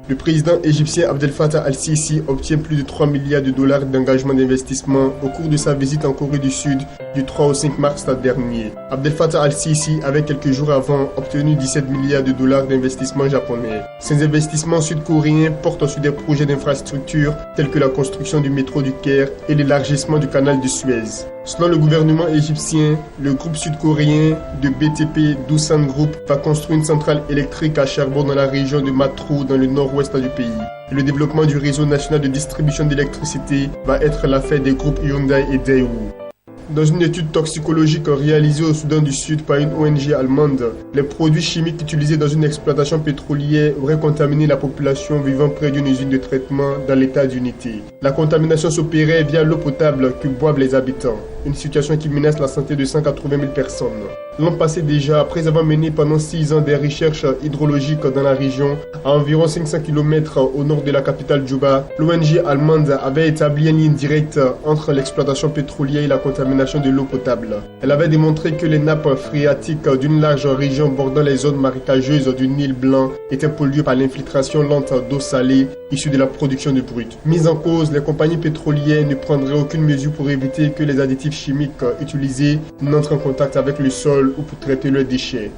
Le président égyptien Abdel Fattah al-Sisi obtient plus de 3 milliards de dollars d'engagement d'investissement au cours de sa visite en Corée du Sud du 3 au 5 mars dernier. Abdel Fattah al-Sisi avait quelques jours avant obtenu 17 milliards de dollars d'investissement japonais. Ces investissements sud-coréens portent sur des projets d'infrastructure tels que la construction du métro du Caire et l'élargissement du canal de Suez. Selon le gouvernement égyptien, le groupe sud-coréen de BTP Doosan Group va construire une centrale électrique à charbon dans la région de Matru dans le nord-ouest du pays. Et le développement du réseau national de distribution d'électricité va être l'affaire des groupes Hyundai et Daewoo. Dans une étude toxicologique réalisée au Soudan du Sud par une ONG allemande, les produits chimiques utilisés dans une exploitation pétrolière auraient contaminé la population vivant près d'une usine de traitement dans l'état d'Unité. La contamination s'opérait via l'eau potable que boivent les habitants, une situation qui menace la santé de 180 000 personnes. L'an passé déjà, après avoir mené pendant 6 ans des recherches hydrologiques dans la région, à environ 500 km au nord de la capitale Djouba, l'ONG allemande avait établi une ligne directe entre l'exploitation pétrolière et la contamination de l'eau potable. Elle avait démontré que les nappes phréatiques d'une large région bordant les zones marécageuses du Nil Blanc étaient polluées par l'infiltration lente d'eau salée issue de la production de brut. Mise en cause, les compagnies pétrolières ne prendraient aucune mesure pour éviter que les additifs chimiques utilisés n'entrent en contact avec le sol ou pour traiter leurs déchets.